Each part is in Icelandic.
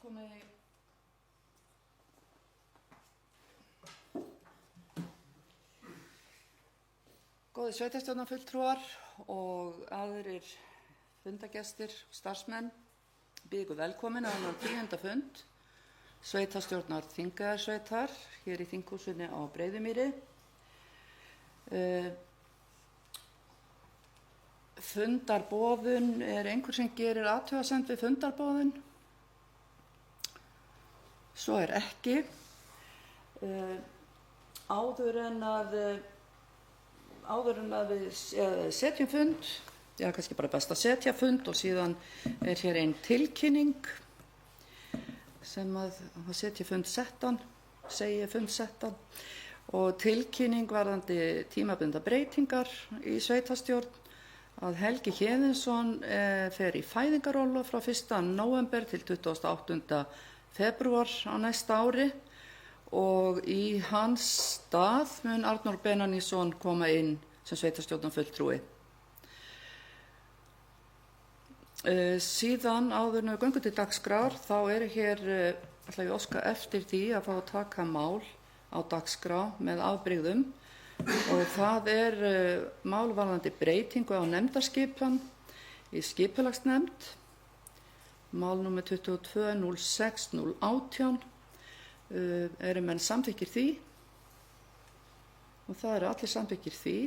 komið góðir sveitarstjórnarfulltrúar og aðrir fundagestir og starfsmenn. Býð ykkur velkomin á þennan 10. fund sveitarstjórnar Þingeyjarsveitar hér í þinghúsinu á Breiðumýri. Fundarboðun, einhver sem gerir athugasemd við fundarboðun? Svo ekki. Áður en að við setjum fund, kannski bara best að setja fund og síðan hér ein tilkynning sem að setja fund settan, segi fund settan, og tilkynning varðandi tímabundnar breytingar í sveitarstjórn að Helgi Héðinsson fer í fæðingarorlof frá 1. nóvember til 28. febrúar á næsta ári og í hans stað mun Arnór Benanísson koma inn sem sveitarstjórnarfulltrúi. Síðan áður en við göngum til dagskrár þá hér, ætla ég að óska eftir því að fá að taka mál á dagskrá með afbrigðum og það mál varðandi breytingu á nefndarskipan í skipulagsnefnd, mál númer 22.06.018. Eru menn samþykkir því og það eru allir samþykkir því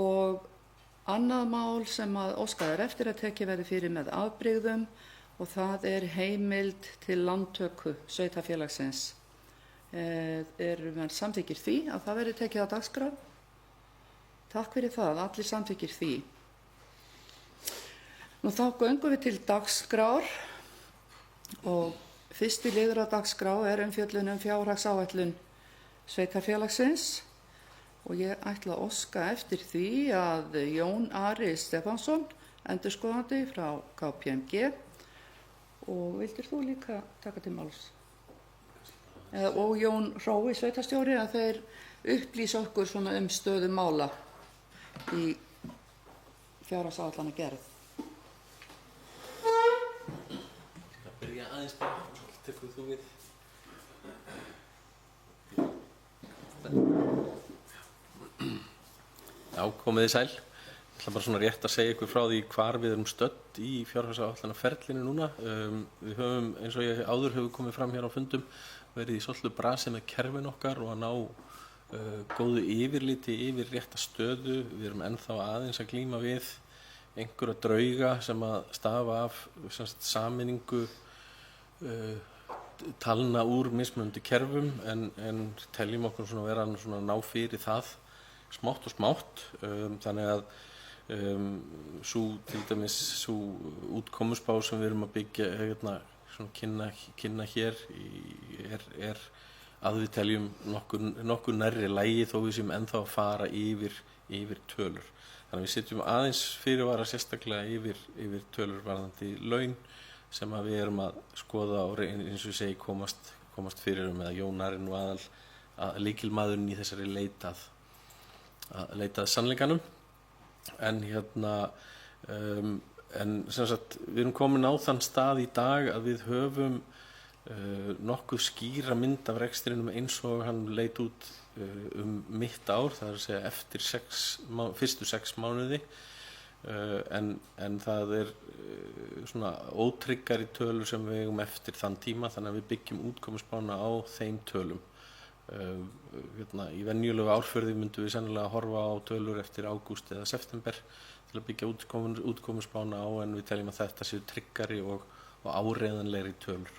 og annað mál sem að óskað eftir að tekið verði fyrir með afbrigðum og það heimild til lántöku sveitarfélagsins. Eru menn samþykkir því að það verði tekið á dagskrá? Takk fyrir það, allir samþykkir því. Nú þá göngum við til dagskrár og fyrsti liður á dagskrá umfjöllun fjárhagsáætlun sveitarfélagsins og ég ætla að óska eftir því að Jón Ari Stefánsson, endurskoðandi frá KPMG, og vildir þú líka taka til máls? Og Jón Hrói, sveitarstjóri, að þeir upplýsa okkur svona stöðu mála í fjárhagsáætlanagerð. Það byrja aðeins bara, og svo tekur þú við. Já, komiði sæl. Ég ætla bara svona rétt að segja ykkur frá því hvar við erum stödd í fjárhagsáætlanaferlinu núna. Við höfum, eins og ég áður hefur komið fram hér á fundum, verið í svolítið brasi með kerfin okkar og að ná góðu yfirliti yfir rétta stöðu. Við erum ennþá aðeins að glíma við einhverja drauga sem að stafa af sameiningu talna úr mismunandi kerfum en teljum okkur svona vera svona ná fyrir það smátt og smátt. Þannig að til dæmis sú útkomuspá sem við erum að byggja kynna hér að við teljum nokkur nærri lagi þó við séum ennþá að fara yfir tölur. Þannig að við setjum aðeins fyrirvara sérstaklega yfir tölur varðandi laun sem að við erum að skoða og eins og ég segi komast fyrir með að Jón Ari nú að lykilmaðurinn í þessari leitað sannleikanum. En sem sagt, við erum komin á þann stað í dag að við höfum nokkuð skýra mynd af rekstrinum eins og hann leit út mitt ár, það að segja eftir fyrstu 6 mánuði. En það svona ótryggari tölur sem við eigum eftir þann tíma, þannig að við byggjum útkomuspána á þeim tölum. Í venjulegu árferði myndum við sennilega horfa á tölur eftir ágúst eða september til að byggja útkomuspána á, en við teljum að þetta séu tryggari og áreiðanlegri tölur.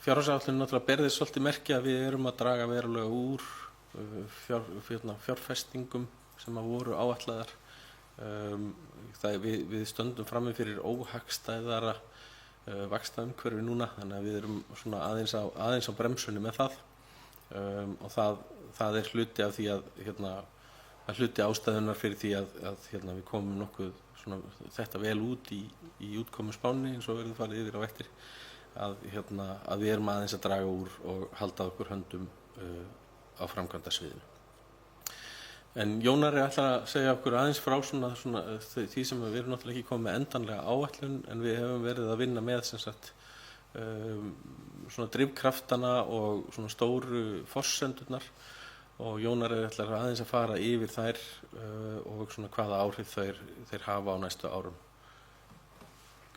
Fjárhagsáætlunin náttúrulega ber þess svolítið merki að við erum að draga verulega úr fjárfestingum sem að voru áætlaðar. Við stöndum frammi fyrir óhagstæðara vaxtaumhverfi núna, þannig að við erum svona aðeins á bremsunni með það og það hluti af því að hluti ástæðunar fyrir því að við komum nokkuð svona þetta vel út í útkomuspánni eins og verður farið yfir á eftir að við erum aðeins að draga úr og halda okkur höndum á framkvæmdasviðinu. En Jónar ætlar að segja okkur aðeins frá svona því sem við erum náttúrulega ekki komið með endanlega áætlun, en við hefum verið að vinna með sem sagt svona drifkraftana og svona stóru forsendurnar, og Jónar ætlar aðeins að fara yfir þær og svona hvaða áhrif þeir hafa á næstu árum.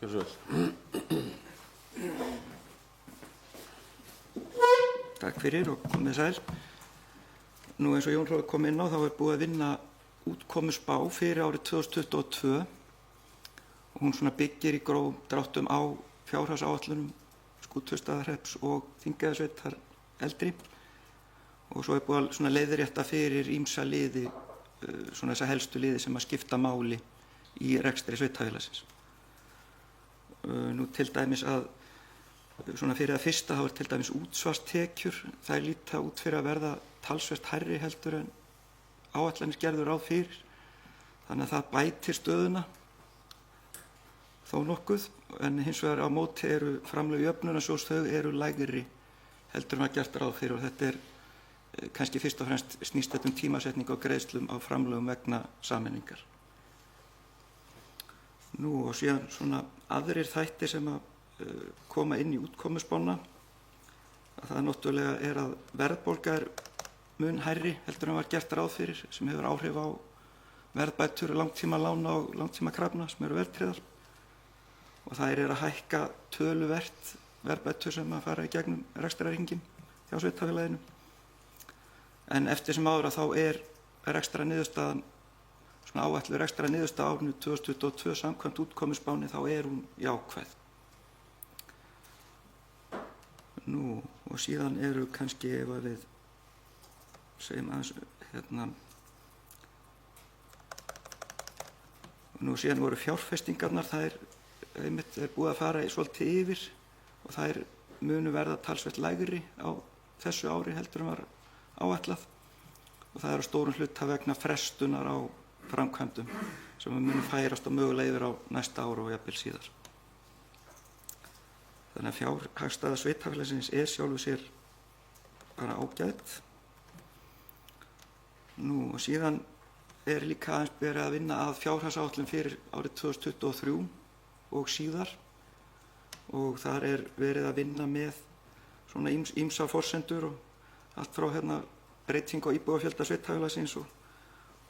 Gjörðu svo vel. Takk fyrir og komið sæl. Nú eins og Jón Hrói kom inn á, þá búið að vinna útkomuspá fyrir árið 2022 og hún svona byggir í grófum dráttum á fjárhagsáætlunum Skútustaðahrepps og Þingeyjarsveitar eldri, og svo búið að svona leiðrétta fyrir ýmsa liði, svona þessa helstu liði sem að skipta máli í rekstri sveitarfélagsins. Nú til dæmis að svona fyrir það fyrsta þá til dæmis útsvarstekjur, þær líta út fyrir að verða talsvert hærri heldur en áætlanir gerðu ráð fyrir, þannig að það bætir stöðuna þó nokkuð, en hins vegar á móti eru framlög jöfnunarsjóðs, þau eru lægri heldur en var gert ráð fyrir, og þetta kannski fyrst og fremst snýst þetta tímasetning og greiðslum á framlögum vegna sameiningar. Nú og síðan svona aðrir þættir sem að koma inn í útkomuspána, að það náttúrulega að verðbólga mun hærri heldur en var gert ráð fyrir, sem hefur áhrif á verðbætur, langtíma lána og langtíma krafna sem eru verðtryggðar, og þær að hækka töluvert verðbætur sem að fara í gegnum rekstrarhringinn hjá sveitarfélaginu. En eftir sem áður að þá rekstrarniðurstaðan, svona áætluð rekstrarniðurstaða á árinu 2022 samkvæmt útkomuspánni, þá hún jákvæð. Nú og síðan eru kannski, ef að við segjum aðeins nú síðan voru fjárfestingarnar, þær einmitt búið að fara svolítið yfir, og þær munu verða talsvert lægri á þessu ári heldur en var áætlað, og það á stórum hluta vegna frestunar á framkvæmdum sem munu færast og mögulega yfir á næsta ári og jafnvel síðar. Þannig að fjárhagsstaða sveitarfélagsins sjálfu sér bara ágæt. Nú og síðan líka aðeins verið að vinna að fjárhagsáætlun fyrir árið 2023 og síðar, og þar verið að vinna með svona ýmsa forsendur, og allt frá breytingu á íbúafjölda sveitarfélagsins og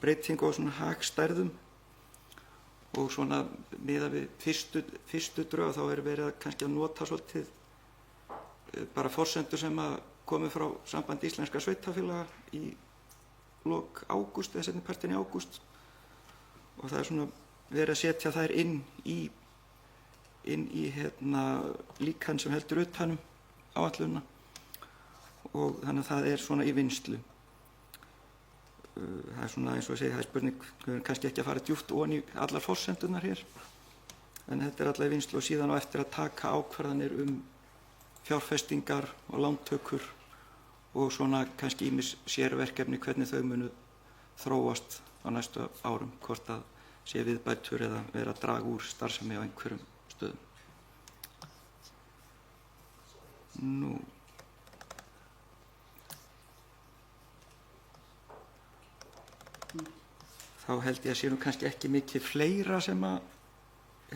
breytingu á svona hagstærðum, og svona miðað við fyrstu drög þá verið að kannski að nota svolítið bara forsendur sem að komu frá Sambandi íslenskra sveitarfélaga í lok ágúst eða seinni partinn í ágúst, og það svona verið að setja þær inn í líkan sem heldur utanum áætlunina, og þannig að það svona í vinnslu. Það svona eins og að segja, það spurning, við erum kannski ekki að fara djúpt ofan í allar forsendunar hér, en þetta allavega í vinnslu, og síðan á eftir að taka ákvarðanir fjárfestingar og lántökur og svona kannski ýmis sérverkefni, hvernig þau munu þróast á næstu árum, hvort að sé viðbætur eða vera að draga úr starfsemi á einhverjum stöðum. Nú þá held ég að sé kannski ekki mikið fleira sem að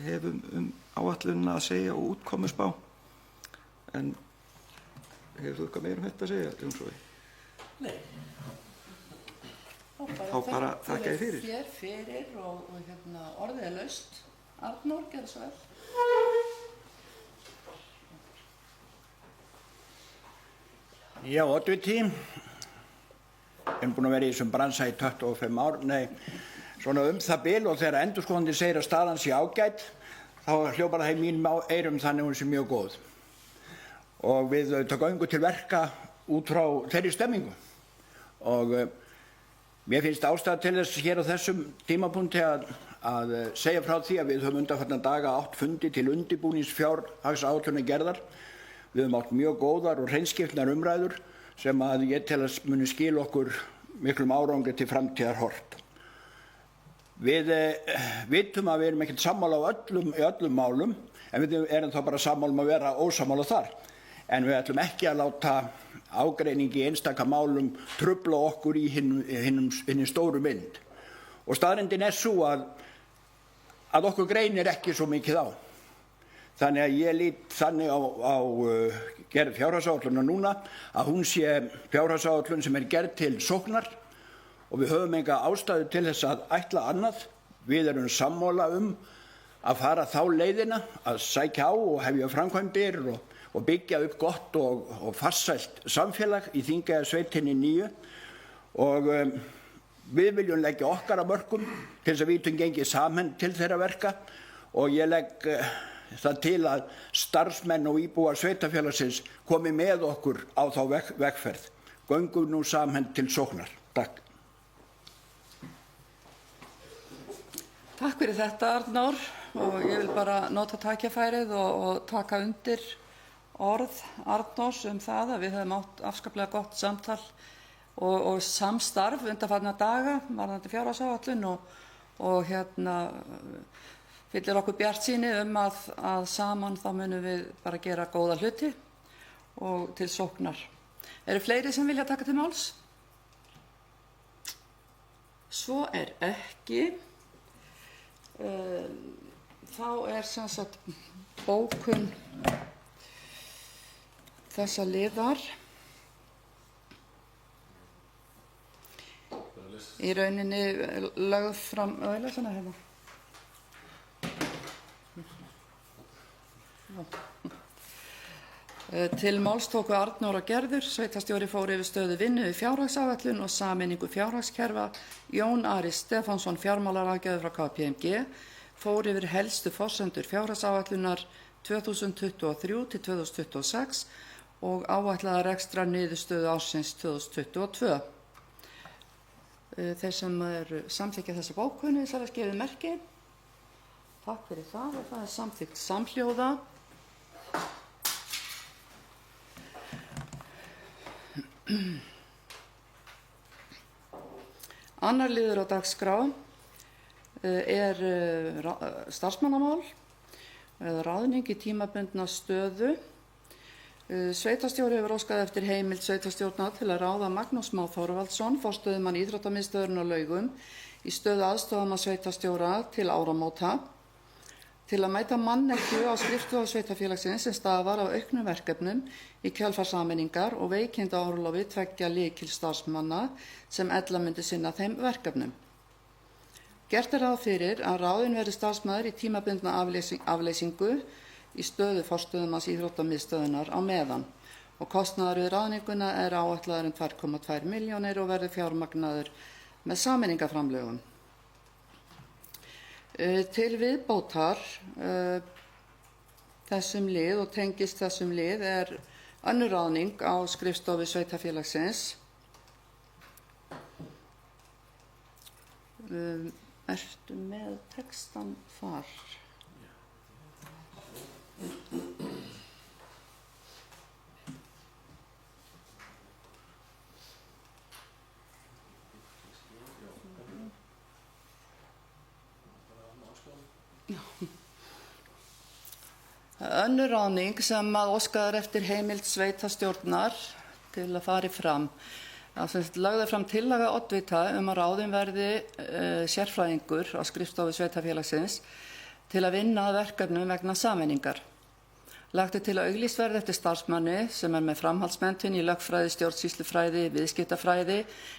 hefum áætlunina að segja og útkomuspá, en hefur þú eitthvað meira þetta að segja, Jón Hrói? Nei. Þá bara þakka ég fyrir. Þér fyrir og orðið laust. Arnór, gerðu svo vel. Já, oddviti. Búin að vera í þessum bransa í 25 ár, svona það bil, og þegar endurskoðandi segir að staðan sé ágæt, þá hljópar það í mínum eyrum þannig hún sé mjög góð. Og við göngum til verka út frá þeirri stemmingu. Og mér finnst ástæða til þess hér á þessum tímapunkti að segja frá því að við höfum undanfarna daga átt fundi til undirbúnings fjárhagsáætlunargerðar. Við höfum átt mjög góðar og hreinskiptnar umræður sem að ég tel að muni skila okkur miklum árangri til framtíðar horft. Við vitum að við erum ekkert sammála í öllum málum, en við erum þá bara sammála að vera ósammála þar. en við ætlum ekki að láta ágreining í einstaka málum trufla okkur í hinni stóru mynd. Og staðreyndin sú að okkur greinir ekki svo mikið á. Þannig að ég lít þannig á gerð fjárhagsáætlunar núna að hún sé fjárhagsáætlun sem gerð til sóknar og við höfum enga ástæðu til þess að ætla annað. Við erum sammála að fara þá leiðina að sækja á og hefja framkvæmdir og byggja upp gott og farsælt samfélag í Þingeyjarsveitinni nýju og við viljum leggja okkar að mörkum til þess að við getum gengið samhent til þeirra verka og ég legg það til að starfsmenn og íbúar sveitarfélagsins komi með okkur á þá vegferð. Göngum nú samhent til sóknar. Takk. Takk fyrir þetta, Arnór, og ég vil bara nota tækifærið og taka undir orð Arnórs það að við höfum átt afskaplega gott samtal og samstarf undanfarna daga varðandi fjárhagsáætlun og fyllir okkur bjartsýni að saman þá munum við bara gera góða hluti og til sóknar. Eru fleiri sem vilja taka til máls? Svo ekki. Þá sem sagt bókun þessa liðar í rauninni lögð fram til máls tóku Arnór og Gerður, sveitarstjóri fór yfir stöðu vinnu við fjárhagsáætlun og sameiningu fjárhagskerfa. Jón Ari Stefánsson, fjármálaráðgjafi frá KPMG, fór yfir helstu forsendur fjárhagsáætlunar 2023 til 2026 og áætlaða rekstrar niðurstöðu ársins 2022. Þeir sem eru samþykkja þessa bókun, þess að gefið merki. Takk fyrir það og það samþykkt samhljóða. Annar liður á dagskrá starfsmannamál eða ráðning í tímabundna stöðu. Sveitarstjóri hefur óskað eftir heimild sveitarstjórnar til að ráða Magnús Má Þorvaldsson, forstöðumann íþróttamiðstöðvarinnar á Laugum, í stöðu aðstoðarmanns sveitarstjóra til áramóta til að mæta manneklu á skrifstofu sveitarfélagsins sem stafar af auknum verkefnum í kjölfar sameiningar og veikindaorlofi tveggja lykilstarfsmanna sem ella myndi sinna þeim verkefnum. Gert ráð fyrir að ráðinn verði starfsmaður í tímabundna afleysingu í stöðu forstöðumanns íþróttamiðstöðvarinnar á meðan og kostnaður við ráðninguna áætlaður 2,2 milljónir og verður fjármagnaður með sameiningaframlögum. Til viðbótar þessum lið og tengist þessum lið önnur ráðning á skrifstofu sveitarfélagsins. Ertu með textan þar? Önnur ráðning sem óskað eftir heimild sveitarstjórnar til að fari fram. Lagði fram tillaga oddvita að ráðinn verði sérfræðingur á skrifstofu sveitarfélagsins til að vinna að verkefnum vegna sameiningar. Lagt til að auglýst verði eftir starfsmanni sem með framhaldsmenntun í lögfræði, stjórnsýslufræði, viðskiptafræði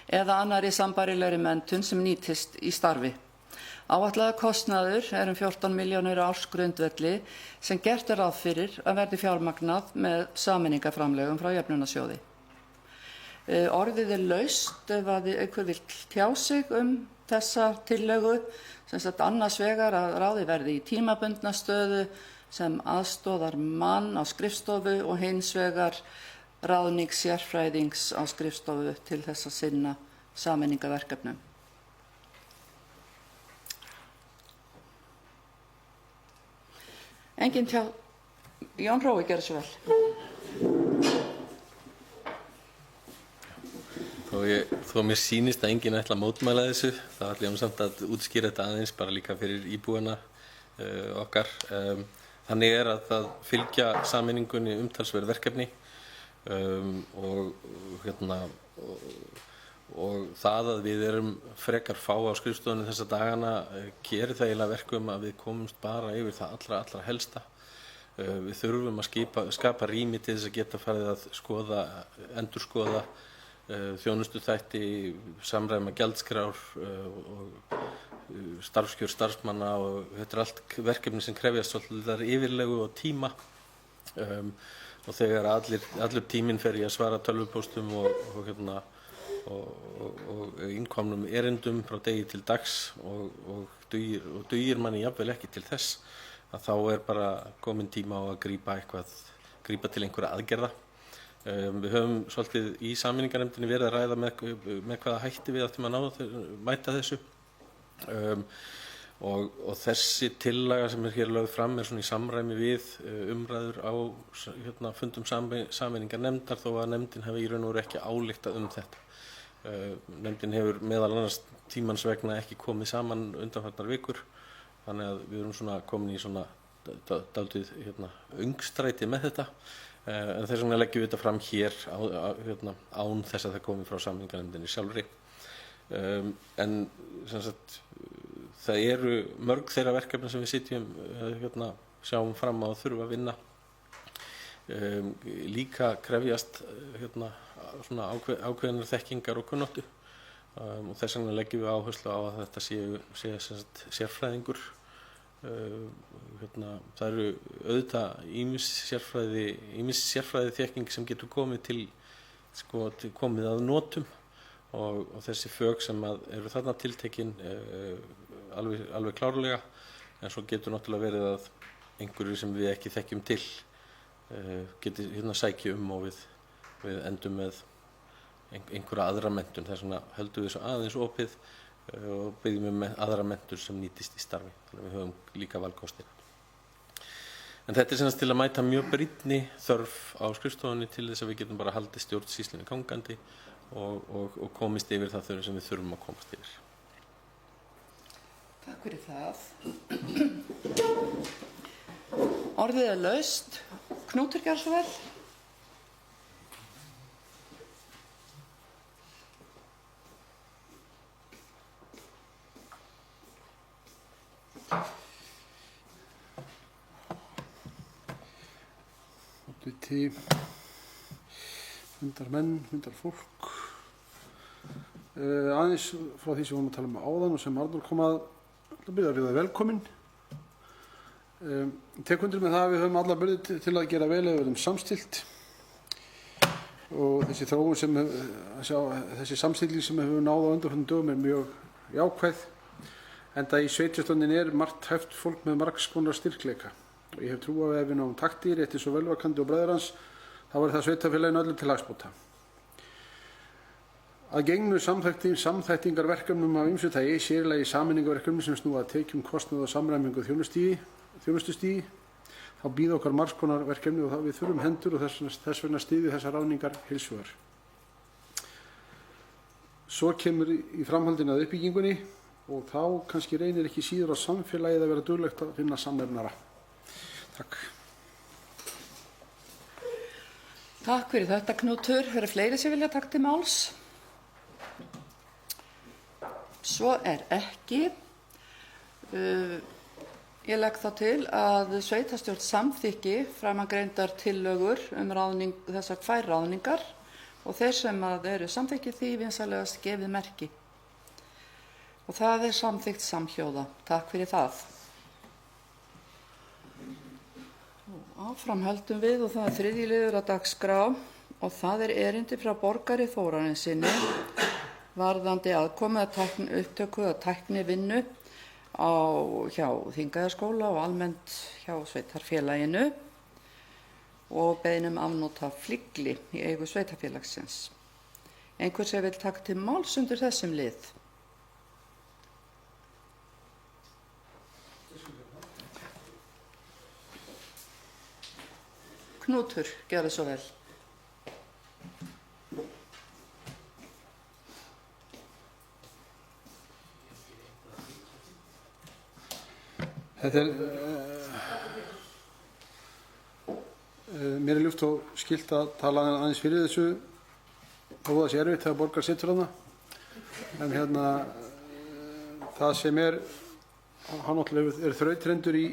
eða annarri sambærilegri menntun sem nýtist í starfi. Áætlaður kostnaður 14 milljónir á ársgrundvelli sem gert ráð fyrir að verði fjármagnað með sameiningaframlögum frá jöfnunarsjóði. Orðið laust ef einhver vill tjá sig þessa tillögu, sem sagt annars vegar að ráðið verði í tímabundna stöðu sem aðstoðar mann á skrifstofu og hins vegar ráðning sérfræðings á skrifstofu til þess að sinna sameiningaverkefnum. Engin tjá. Jón Rói, gerðu svo vel. Þó mér sýnist að enginn ætla að mótmæla þessu, þá ætla ég samt að útskýra þetta aðeins bara líka fyrir íbúana okkar. Þannig að það fylgja sameiningunni umtalsverð verkefni og það að við erum frekar fá á skrifstofunni þessa dagana gerir það eiginlega verkum að við komumst bara yfir það allra helsta. Við þurfum að skapa rými til þess að geta farið að endurskoða þjónustuþætti, samræma gjaldskrár og starfskjör starfsmanna og þetta allt verkefni sem krefjast svolítið yfirlegu og tíma og þegar allur tíminn fer í að svara tölvupóstum og innkomnum erindum frá degi til dags og dugir manni jafnvel ekki til þess að þá bara komin tíma á að grípa til einhverja aðgerða. Við höfum svolítið í sameiningarnefndinni verið að ræða með hvaða hætti við ættum að mæta þessu og þessi tillaga sem hér lögð fram svona í samræmi við umræður á fundum sameiningarnefndar þó að nefndin hafi í raun og veru ekki ályktað þetta. Nefndin hefur meðal annars tímans vegna ekki komið saman undanfarnar vikur þannig að við erum svona komin í svona dálítið öngstræti með þetta en þess vegna leggjum við þetta fram hér án þess að það komi frá sameiningarnefndinni sjálfri en sem sagt það eru mörg þeirra verkefna sem við sjáum fram á að þurfa að vinna líka krefjast svona ákveðnar þekkingar og kunnáttu og þess vegna leggjum við áherslu á að þetta sé sérfræðingur. Það eru auðvitað ýmis sérfræði þekking sem getur komið að notum og þessi fög sem eru þarna tiltekin alveg klárlega en svo getur náttúrulega verið að einhverju sem við ekki þekkjum til geti sækja og við endum með einhverja aðra menntun. Þess vegna höldum við svo aðeins opið og byggjum með aðra menntun sem nýtist í starfi. Þannig að við höfum líka valkostir. En þetta er til að mæta mjög brýnni þörf á skrifstofunni til þess að við getum bara haldið stjórnsýslunni gangandi og komist yfir það þau sem við þurfum að komast yfir. Takk fyrir það. Orðið er laust. Knútur, gjörðu svo vel. Fundarmenn, fundarfólk aðeins frá því sem við vorum að tala áðan og sem Arnór kom að byrja við velkomin tek undir með það að við höfum alla burði til að gera vel ef við verðum samstillt og þessi þróun þessi samstilling sem við höfum náð á undanfarnum dögum mjög jákvæð enda í sveitarstjórninni margt hæft fólk með margs konar styrkleika og ég hef trú á að ef við náum takti rétti svo velvakandi og bræður hans þá er það sveitarfélaginu öllum til hagsbóta. Að gegnu samþættingarverkefnum af ýmsu tagi, sér í lagi sameiningarverkefnum sem snúa að tekjum kostnað og samræmingu þjónustustigi, þá bíða okkar margs konar verkefni og við þurfum hendur og þess vegna styðja þessar ráðningar heils hugar. Svo kemur í framhaldinu að uppbyggingunni og þá kannski reynir ekki síður á samfélagið að vera duglegt að finna samnefnara. Takk. Takk fyrir þetta, Knútur. Eru fleiri sem vilja taka til máls? Svo er ekki. Ég legg þá til að sveitarstjórn samþykki framangreindar tillögur þessar 2 ráðningar og þeir sem eru samþykkið því vinsamlegast gefið merki. Og það er samþykkt samhljóða. Takk fyrir það. Áfram höldum við og það er 3. liður á dagskrá og það er erindi frá borgari Þórarinsinni varðandi aðkomu að upptöku og tæknivinnu hjá Þingeyjarskóla og almennt hjá sveitarfélaginu og beiðnum afnota flygli í eigu sveitarfélagsins. Einhver sem vill taka til máls undir þessum lið? Knútur, gjörðu svo vel. Þetta Mér er ljúft og skylt að tala aðeins fyrir þessu þó það sé erfitt þegar borgar situr þarna. En það sem hann náttúrulega er þrautreyndur í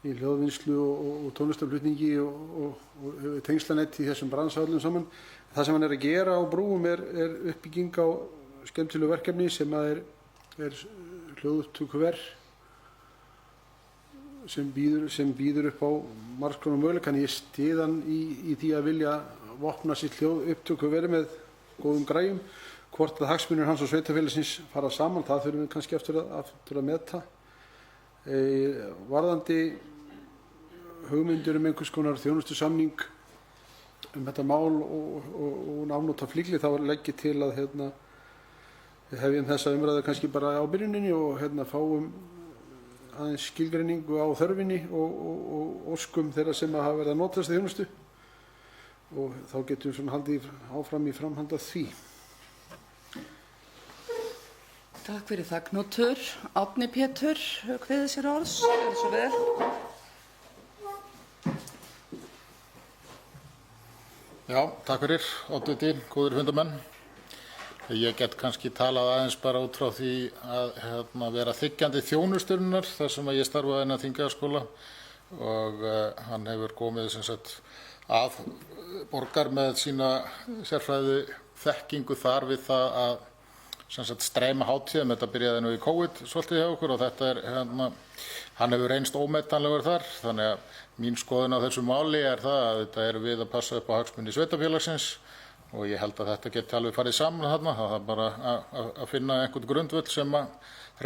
hljóðvinnslu og tónlistarflutningi og tengslanett í þessum bransa öllum saman. Það sem hann er að gera á brúum er uppbygging á skemmtilegu verkefni sem er hljóðupptökuver sem býður upp á margs konar möguleika. En ég styð hann í því að vilja vopna sitt hljóðupptökuver með góðum græjum. Hvort að hagsmunir hans og sveitarfélagsins fara saman, það þurfum við kannski aftur að meta. Varðandi hugmyndir einhvers konar þjónustusamning þetta mál og afnóta flygli, þá legg ég til að við hefjum þessa umræðu kannski bara á byrjuninni og fáum aðeins skilgreiningu á þörfinni og óskum þeirra sem hafa verið að nota þessa þjónustu og þá getum við haldið áfram í framhald af því. Takk fyrir það, Knútur. Árni Pétur kveður sér orðs. Gjörðu svo vel. Já, takk fyrir, oddviti, góðir fundarmenn. Ég get kannski talað aðeins bara út frá því að vera þiggjandi þjónustunnar þar sem ég starfaði innan Þingeyjarskóla og hann hefur komið að borgar með sína sérfræði þekkingu þar við það að streyma hátíðum. Þetta byrjaði nú í COVID svolítið hjá okkur og þetta hann hefur reynst ómetanlegur þar. Þannig að mín skoðun á þessu máli er það að þetta er við að passa upp á hagsmuni sveitarfélagsins og ég held að þetta geti alveg farið saman þarna. Það er bara að finna einhvern grundvöll sem að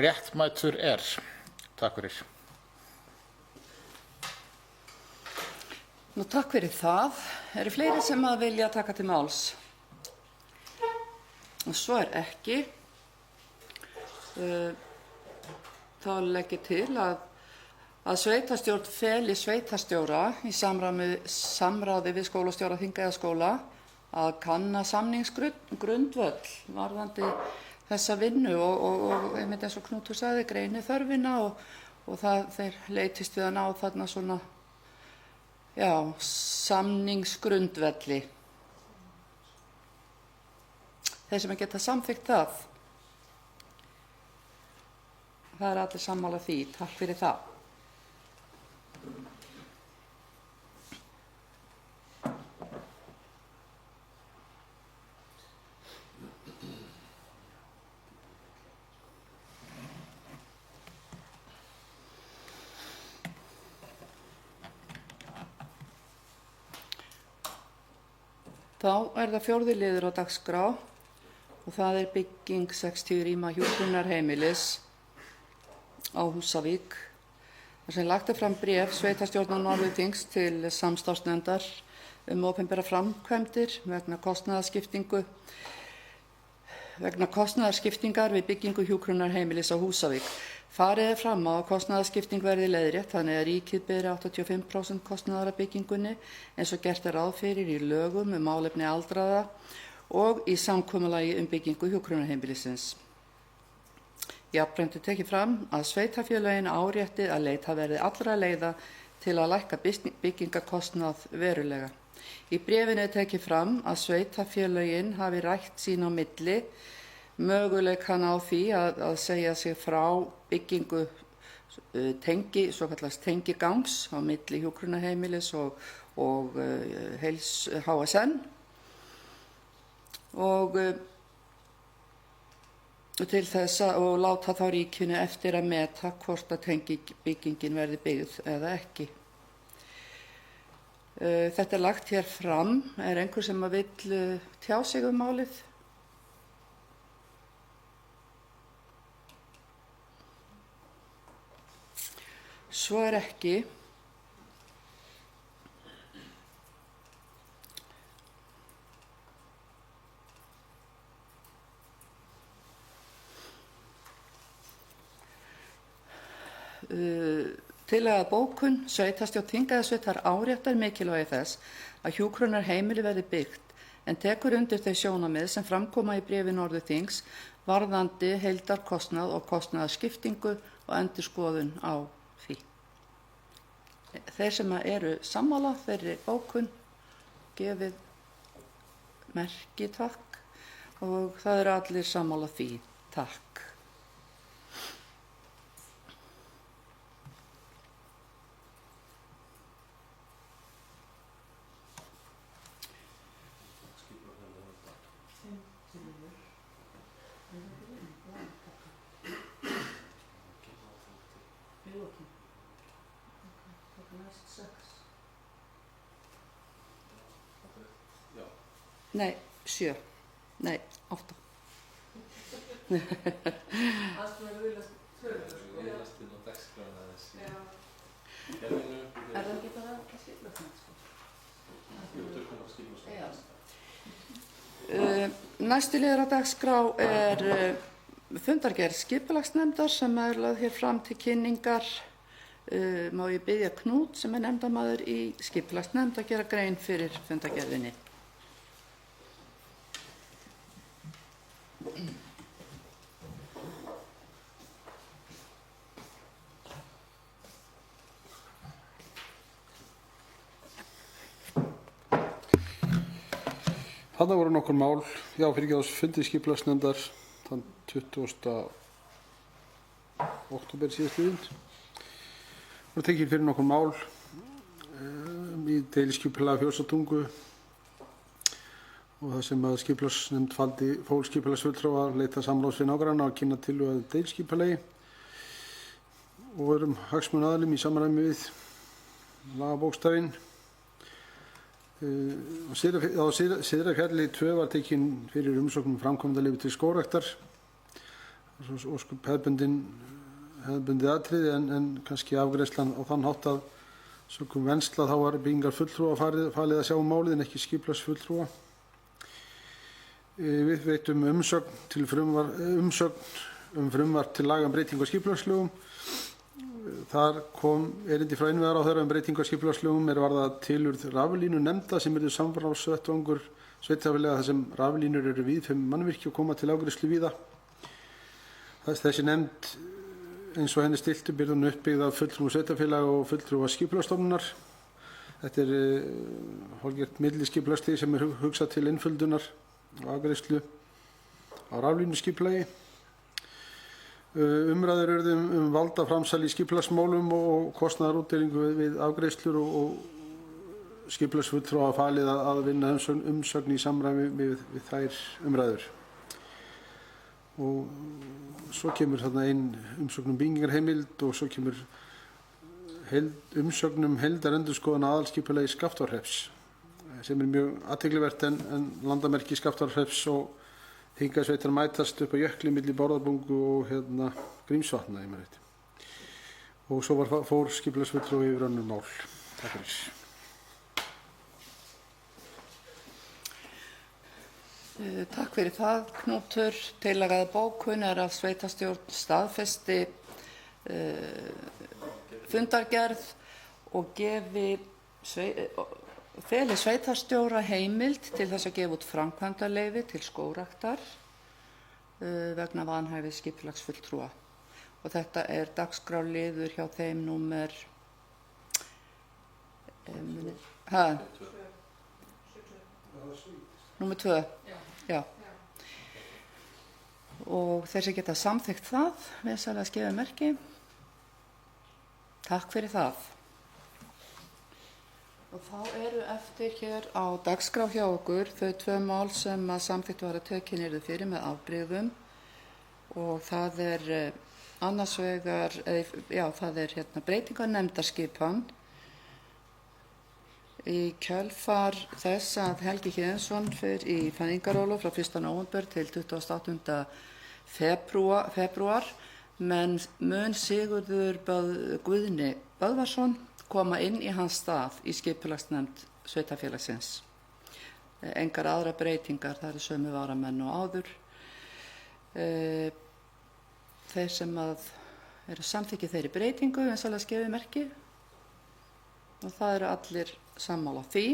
réttmætur er. Takk fyrir. Nú, takk fyrir það. Eru fleiri sem að vilja taka til máls? Og svo er ekki. Þá legg ég til að sveitarstjórn feli sveitarstjóra í samráði við skólastjóra Þingeyjarskóla að kanna samningsgrundvöll varðandi þessa vinnu og einmitt eins og Knútur sagði, greini þörfina og þeir leitist við að ná þarna svona, já, samningsgrundvelli. Þeir sem geta samþykkt það er allir sammála því. Takk fyrir það. Þá er það 4. liður á dagskrá og það er bygging 60 rýma hjúkrunarheimilis á Húsavík. Þar sem lagt er fram bréf sveitarstjórnar Norðurþings til samstarfsnefndar opinberar framkvæmdir vegna kostnaðarskiptingar við byggingu hjúkrunarheimilis á Húsavík. Farið er fram á að kostnaðarskipting verði leiðrétt þannig að ríkið beri 85% kostnaðar af byggingunni eins og gert er ráð fyrir í lögum málefni aldraðra og í samkomulagi byggingu hjúkrunarheimilisins. Jafnframt er tekið fram að sveitarfélögin árétti að leita verði allra leiða til að lækka byggingarkostnað verulega. Í bréfinu er tekið fram að sveitarfélögin hafi rætt sín á milli möguleikann á því að segja sig frá byggingu svokallaðs tengigangs á milli hjúkrunarheimilis og HSN og til þess að láta þá ríkinu eftir að meta hvort að tengibyggingin verði byggð eða ekki. Þetta er lagt hér fram. Er einhver sem vill tjá sig málið? Svo er ekki. Tillaga bókun sveitarstjórn Þingeyjarsveitar áréttar mikilvægi þess að hjúkrunarheimili verði byggt en tekur undir þau sjónarmið sem framkoma í bréfi Norðurþings varðandi heildarkostnað og kostnaðarskiptingu og endurskoðun á því. þeir sem eru sammála þeirri bókun gefið merki takk og það eru allir sammála því takk. Nei, 7. Nei, 8. Er það ekki bara næsti liður á dagskrá er fundargerð skipulagsnefndar sem er lögð hér fram til kynningar. Má ég biðja Knút sem er nefndarmaður í skipulagsnefnd að gera grein fyrir fundargerðinni. Þarna voru nokkur mál, fundi skipulagsnefndar þann 20. október síðastliðinn. Voru tekin fyrir nokkur mál í deiliskipulag Fjósatungu og það sem að skipulagsnefnd fól skipulagsfulltrúa að leita samráðs við nágranna og kynna tillögu að deiliskipulagi og erum hagsmunaaðilum í samræmi við lagabókstafinn. Á Syðrafjalli 2 var tekin fyrir umsókn framkvæmdaleyfi til skógræktar. Ósköp hefðbundið atriði en kannski afgreiðslan á þann hátt að sökum vensla þá var byggingarfulltrúa falið að sjá um málið en ekki skipulagsfulltrúa. Við veittum umsögn um frumvarp til laga um breytingu á skipulagslögum. Þar kom erindi frá innviðaráðherra um breytingu á skipulagslögum er varðað tilurð raflínunefnda sem yrðu samráðsvettvangur sveitarfélaga þar sem raflínur eru víðfeðm mannvirki og koma til afgreiðslu víða. Þessi nefnd eins og henni stillt upp yrði hún uppbyggð af fulltrúa sveitarfélaga og fulltrúa skipulagsstofnunar. Þetta er hálfgert milliskipulagsstig sem er hugsað til einföldunar og afgreiðslu á raflínuskipulagi. Umræður urðu valdaframsal í skipulagsmálum og kostnaðarútdeilingu við afgreiðslur og skipulagsfulltrúa falið að vinna umsögn í samræmi við þær umræður. Og svo kemur þarna umsögn byggingarheimild og svo kemur umsögn heildarendurskoðun aðalskipulagi Skaftárhrepps sem er mjög athyglivert en landamerki Skaftárhrepps og Þingasveitar mætast upp á jökli milli Bárðarbungu og Grímsvatna. Og svo fór skipulagsfulltrúi yfir önnur mál. Takk fyrir. Takk fyrir það, Knútur. Tillaga að bókun er að sveitarstjórn staðfesti fundargerð og feli sveitarstjóra heimild til þess að gefa út framkvæmdaleyfi til skógræktar vegna vanhæfis skipulagsfulltrúa. Og þetta er dagskrárliður hjá þeim númer númer 2. Já. Og þeir sem geta samþykkt það, vinsamlega skefið merki. Takk fyrir það. Og þá eru eftir hér á dagskrá hjá okkur þau 2 mál sem að samþykkt var að tekin yrðu fyrir með afbrigðum og það er annars vegar, það er breytingar nefndarskipan í kjölfar þess að Helgi Héðinsson fer í fæðingarólof frá 1. nóvember til 28. febrúar, menn mun Sigurður Guðni Böðvarsson koma inn í hans stað í skipulagsnefnd sveitarfélagsins. Engar aðra breytingar, það eru sömu varamenn og áður. Þeir sem eru samþykkið þeirri breytingu, vinsamlega skefið merki og það eru allir sammála því.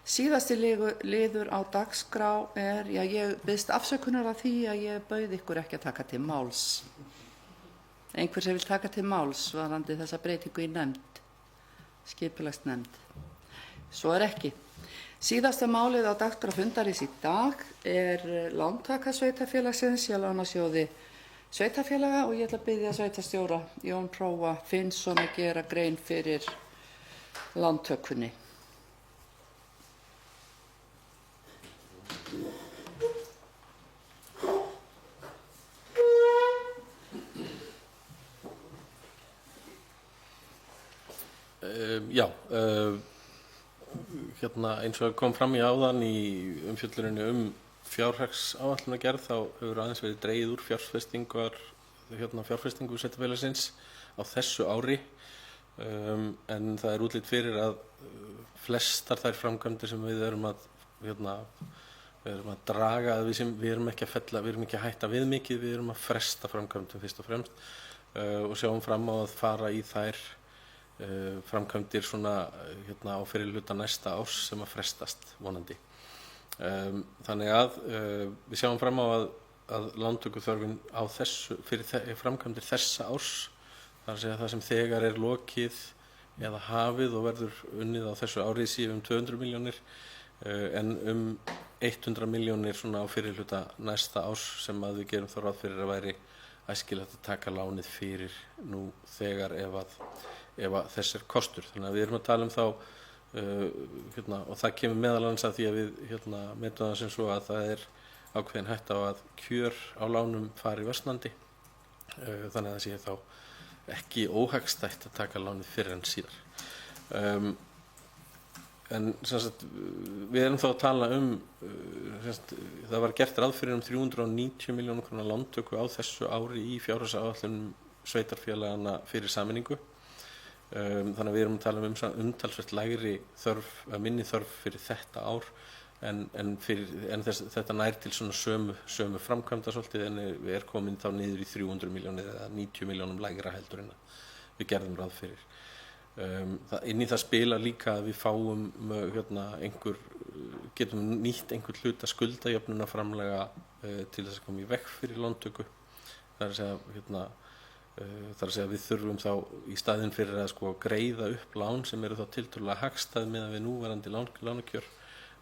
Síðasti liður á dagskrá er, ég biðst afsökunar á því að ég bauð ykkur ekki að taka til máls. Einhver sem vil taka til máls varðandi þessa breytingu í nefnd. skipulagsnefnd. Svo ekki. Síðasta málið á dagskrá fundarins í dag lántaka sveitarfélagsins hjá Lánasjóði sveitarfélaga og ég ætla að biðja sveitarstjóra Jón Prófa Finnsson að gera grein fyrir lántökunni. Já, eins og kom fram í áðan í umfjölluninni fjárhagsáætlunargerð þá hefur aðeins verið dregið úr fjárfestingu sveitarfélagsins á þessu ári en það útlit fyrir að flestar þær framkvæmdir sem við erum að draga við erum ekki að hætta við mikið, við erum að fresta framkvæmdum fyrst og fremst og sjáum fram á að fara í þær framkvæmdir svona á fyrri hluta næsta árs sem að frestast vonandi. Þannig að við sjáum fram á að lántökuþörfin á fyrir framkvæmdir þessa árs, þar að segja það sem þegar lokið eða hafið og verður unnið á þessu ári sé 200 milljónir en 100 milljónir svona á fyrri hluta næsta árs sem að við gerum þá ráð fyrir að væri æskilegt að taka lánið fyrir nú þegar ef að þess kostur. Þannig að við erum að tala þá og það kemur meðal annars að því að við metum það sem svo að það ákveðin hætta á að kjör á lánum fari versnandi þannig að það sé þá ekki óhagstætt að taka lánið fyrr en síðar. En við erum þá að tala það var gert ráð fyrir 390 milljóna króna lántöku á þessu ári í fjárhagsáætlunum sveitarfélaganna fyrir sameiningu. Þannig að við erum að tala umtalsvert minni þörf fyrir þetta ár en þetta nær til svona sömu framkvæmda svolítið en við komin þá niður í 300 milljónir eða 90 milljónum lægra heldur en við gerðum ráð fyrir. Inn í það spila líka að við fáum getum nýtt einhvern hluta skuldajöfnunarframlaga til þess að koma í veg fyrir lántöku. Það er að segja við þurfum þá í staðinn fyrir að greiða upp lán sem eru þá tiltölulega hagstæð meðan við núverandi lánakjör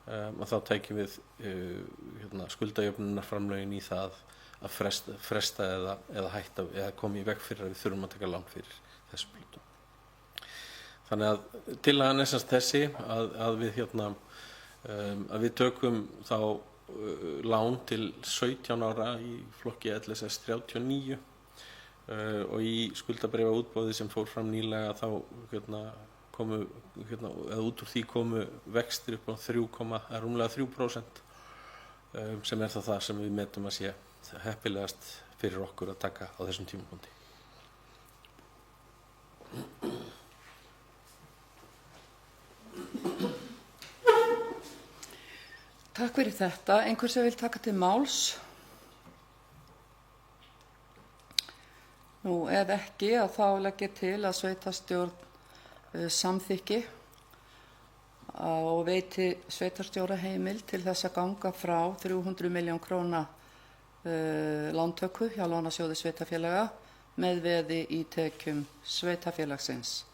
að þá tækjum við skuldajöfnunarframlögin í það að fresta eða hætta eða koma í veg fyrir að við þurfum að taka lán fyrir þessum hlutum. Þannig að tillagan er sem sagt þessi að við tökum þá lán til 17 ára í flokki LSS 39 og í skuldabréfaútboði sem fór fram nýlega þá eða út úr því komu vextir upp á rúmlega 3% sem það sem við metum að sé heppilegast fyrir okkur að taka á þessum tímapunkti. Takk fyrir þetta. Einhver sem vil taka til máls? Nú, ef ekki, að þá legg ég til að sveitarstjórn samþykki og veiti sveitarstjóra heimild til þess að ganga frá 300 milljón króna lántöku hjá Lánasjóði sveitarfélaga með veði í tekjum sveitarfélagsins.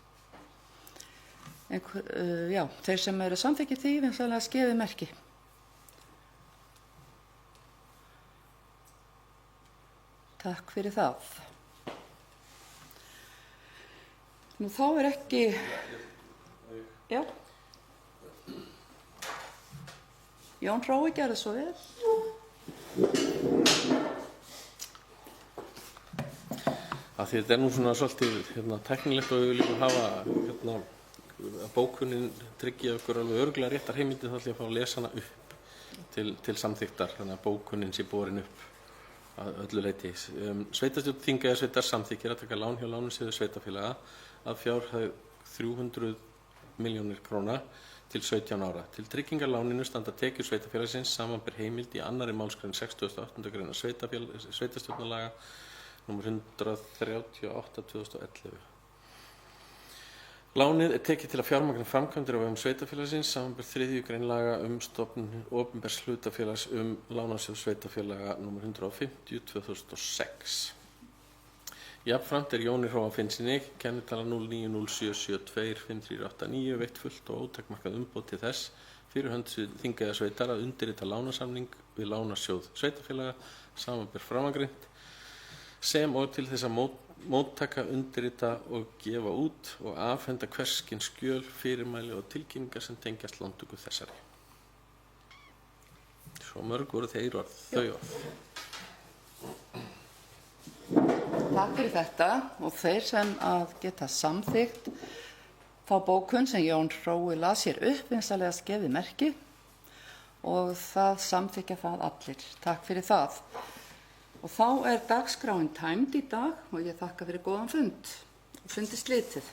Þeir sem eru samþykkið því vinsamlega skefið merki. Takk fyrir það. Nú þá ekki... Já. Jón Hrói gerði svo vel. Að því þetta nú svona svolítið tæknilegt og við viljum hafa að bókunin tryggja okkur alveg örugglega réttar heimildir, þá ætla ég að fá að lesa hana upp til samþykktar, þannig að bókunin sé borin upp að öllu leyti. Sveitarstjórn Þingeyjarsveitar samþykkir að taka lán hjá Lánasjóði sveitarfélaga að fjárhæð 300 milljónir króna til 17 ára. Til tryggingar láninu standa tekjur sveitarfélagsins samanber heimild í 2. málsgrein 68. grein sveitarstjórnarlaga nr. 138/2011. Lánið tekið til að fjármagna framkvæmdir á vegum sveitarfélagsins samanber 3. grein laga stofnun opinbers hlutafélags Lánasjóð sveitarfélaga nr. 150/2006. Jafnframt Jóni Hróa Finnsinni, kennitala 0907725389, veitt fullt og ótakmarkað umboð til þess fyrir hönd Þingeyjarsveitar að undirrita lánasamning við Lánasjóð sveitarfélaga, samanber framangreint, sem og til þess að móttaka, undirrita og gefa út og afhenda hvers kyns skjöl, fyrirmæli og tilkynningar sem tengjast lántöku þessari. Svo mörg voru þau orð. Takk fyrir þetta og þeir sem að geta samþykkt þá bókun sem Jón Hrói las hér upp vinsamlegast gefið merki og það samþykkja það allir. Takk fyrir það. Og þá er dagskráin tæmd í dag og ég þakka fyrir góðan fund og fundi slitið.